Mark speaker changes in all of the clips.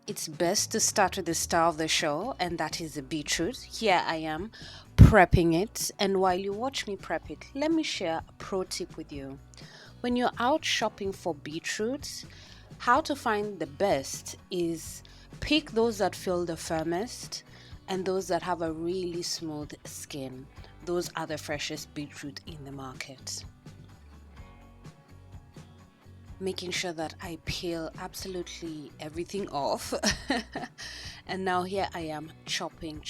Speaker 1: It's best to start with the star of the show, and that is the beetroot. Here I am prepping it, and while you watch me prep it, let me share a pro tip with you. When you're out shopping for beetroots, how to find the best is pick those that feel the firmest and those that have a really smooth skin. Those are the freshest beetroot in the market. Making sure that I peel absolutely everything off. And now here I am chopping.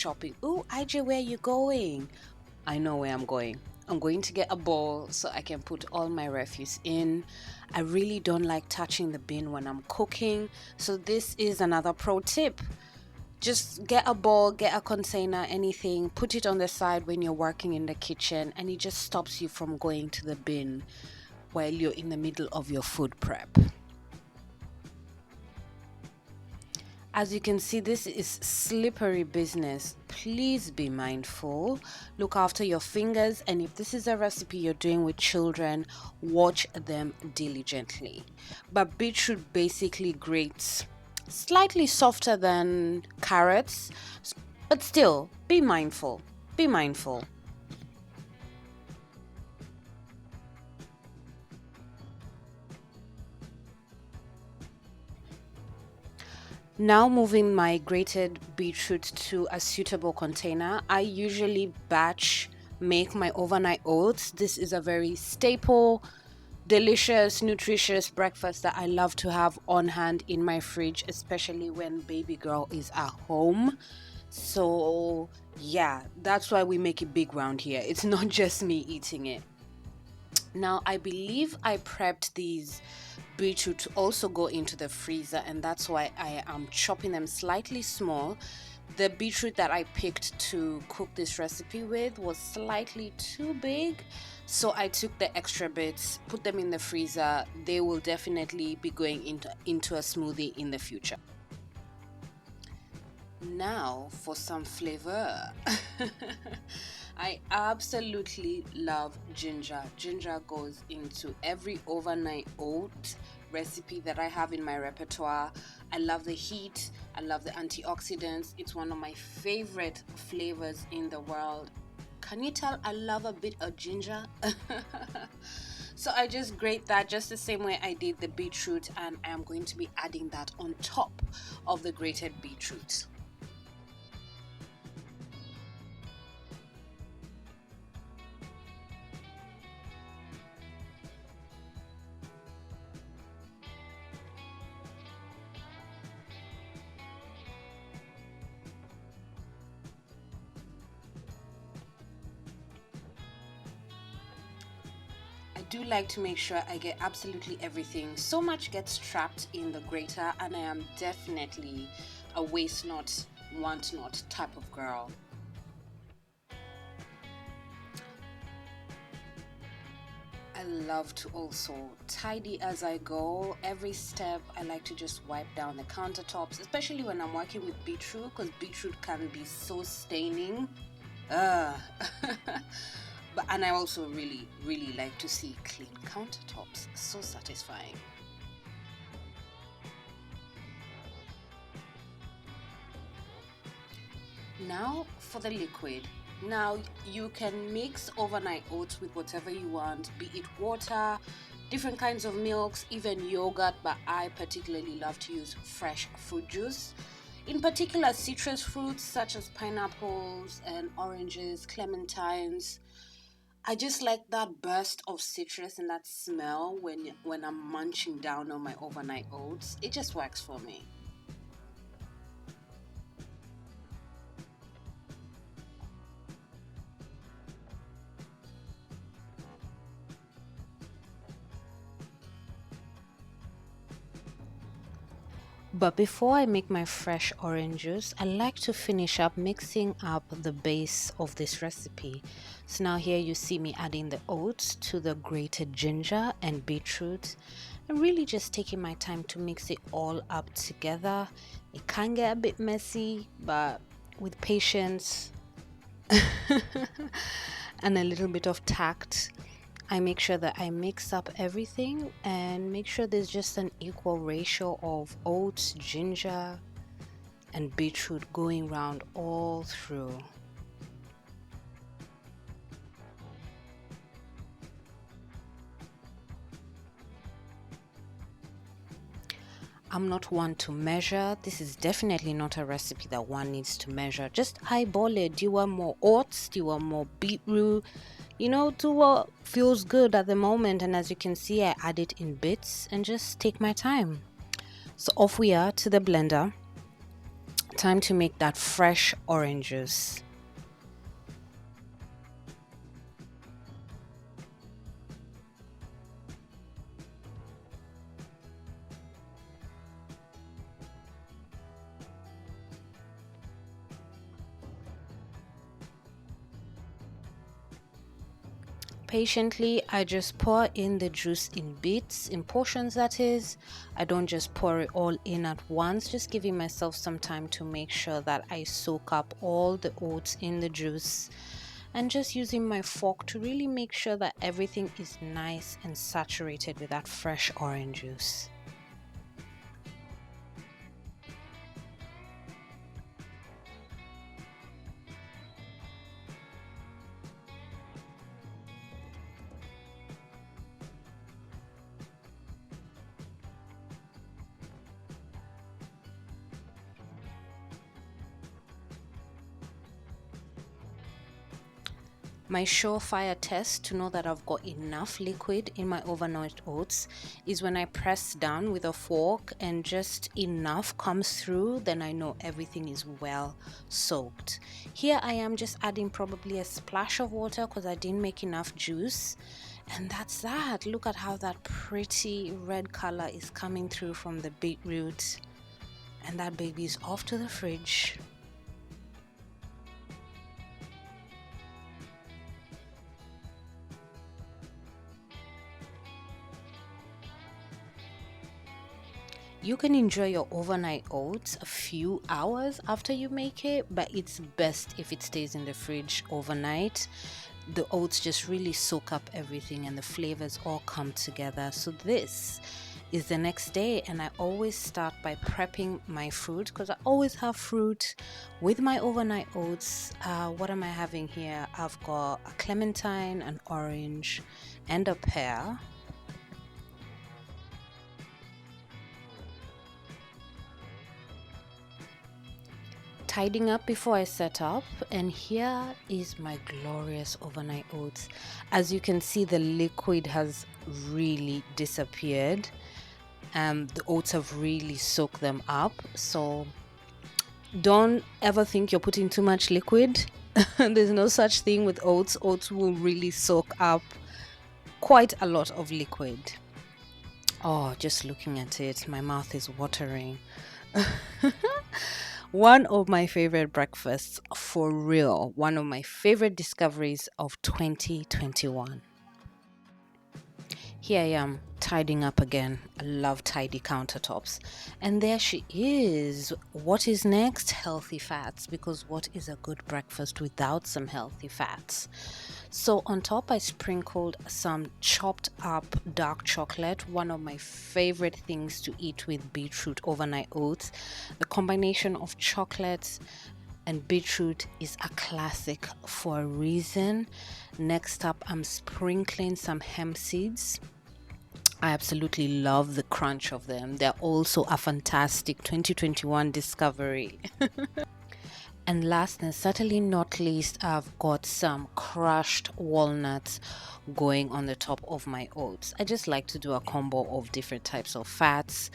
Speaker 1: Oh, IJ, where are you going? I know where I'm going. I'm going to get a bowl so I can put all my refuse in. I really don't like touching the bin when I'm cooking. So this is another pro tip. Just get a bowl, get a container, anything, put it on the side when you're working in the kitchen, and it just stops you from going to the bin while you're in the middle of your food prep. As you can see, this is slippery business. Please be mindful. Look after your fingers, and if this is a recipe you're doing with children, watch them diligently. But beetroot basically grates slightly softer than carrots, but still be mindful. Be mindful. Now moving my grated beetroot to a suitable container, I usually batch make my overnight oats. This is a very staple, delicious, nutritious breakfast that I love to have on hand in my fridge, especially when baby girl is at home. So yeah, that's why we make it big round here. It's not just me eating it. Now, I believe I prepped these beetroot to also go into the freezer, and that's why I am chopping them slightly small. The beetroot that I picked to cook this recipe with was slightly too big, so I took the extra bits, put them in the freezer. They will definitely be going into a smoothie in the future. Now for some flavor. I absolutely love ginger. Ginger goes into every overnight oat recipe that I have in my repertoire. I love the heat, I love the antioxidants. It's one of my favorite flavors in the world. Can you tell I love a bit of ginger? So I just grate that just the same way I did the beetroot, and I am going to be adding that on top of the grated beetroot. I do like to make sure I get absolutely everything. So much gets trapped in the grater, and I am definitely a waste not, want not type of girl. I love to also tidy as I go. Every step, I like to just wipe down the countertops, especially when I'm working with beetroot, because beetroot can be so staining. Uh. But and I also really like to see clean countertops. So satisfying. Now for the liquid. Now you can mix overnight oats with whatever you want, be it water, different kinds of milks, even yogurt, but I particularly love to use fresh fruit juice. In particular, citrus fruits such as pineapples and oranges, clementines. I just like that burst of citrus and that smell when I'm munching down on my overnight oats. It just works for me. But before I make my fresh orange juice, I like to finish up mixing up the base of this recipe. So now here you see me adding the oats to the grated ginger and beetroot, and really just taking my time to mix it all up together. It can get a bit messy, but with patience and a little bit of tact, I make sure that I mix up everything and make sure there's just an equal ratio of oats, ginger, and beetroot going round all through. I'm not one to measure. This is definitely not a recipe that one needs to measure. Just eyeball it. Do you want more oats? Do you want more beetroot? Do what feels good at the moment. And as you can see, I add it in bits and just take my time. So off we are to the blender. Time to make that fresh orange juice. Patiently, I just pour in the juice in bits, in portions that is. I don't just pour it all in at once, just giving myself some time to make sure that I soak up all the oats in the juice, and just using my fork to really make sure that everything is nice and saturated with that fresh orange juice. My surefire test to know that I've got enough liquid in my overnight oats is when I press down with a fork and just enough comes through, then I know everything is well soaked. Here I am just adding probably a splash of water because I didn't make enough juice. And that's that. Look at how that pretty red color is coming through from the beetroot. And that baby is off to the fridge. You can enjoy your overnight oats a few hours after you make it, but it's best if it stays in the fridge overnight. The oats just really soak up everything and the flavors all come together. So this is the next day, and I always start by prepping my fruit because I always have fruit with my overnight oats. What am I having here? I've got a clementine, an orange, and a pear. Tidying up before I set up, and here is my glorious overnight oats. As you can see, the liquid has really disappeared. The oats have really soaked them up, so don't ever think you're putting too much liquid. There's no such thing with oats. Oats will really soak up quite a lot of liquid. Oh, just looking at it, my mouth is watering. One of my favorite breakfasts, for real, one of my favorite discoveries of 2021. Here I am, tidying up again. I love tidy countertops. And there she is. What is next? Healthy fats. Because what is a good breakfast without some healthy fats? So on top, I sprinkled some chopped up dark chocolate, one of my favorite things to eat with beetroot overnight oats. The combination of chocolate and beetroot is a classic for a reason. Next up, I'm sprinkling some hemp seeds. I absolutely love the crunch of them. They're also a fantastic 2021 discovery. And last and certainly not least, I've got some crushed walnuts going on the top of my oats. I just like to do a combo of different types of fats.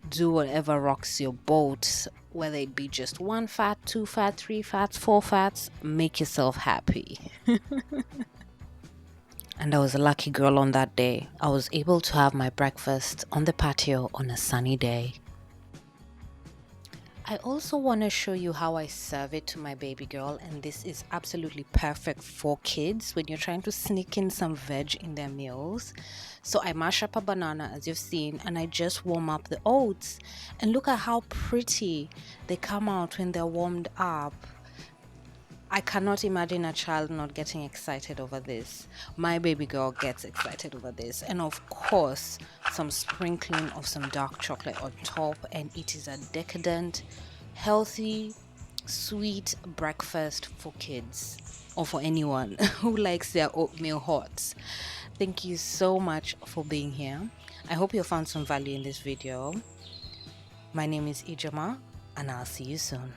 Speaker 1: Do whatever rocks your boat, whether it be just one fat, two fat, three fats, four fats, make yourself happy. And I was a lucky girl on that day. I was able to have my breakfast on the patio on a sunny day. I also want to show you how I serve it to my baby girl, and this is absolutely perfect for kids when you're trying to sneak in some veg in their meals. So I mash up a banana, as you've seen, and I just warm up the oats, and look at how pretty they come out when they're warmed up. I cannot imagine a child not getting excited over this. My baby girl gets excited over this. And of course, some sprinkling of some dark chocolate on top, and it is a decadent, healthy, sweet breakfast for kids or for anyone who likes their oatmeal hot. Thank you so much for being here. I hope you found some value in this video. My name is Ijeoma, and I'll see you soon.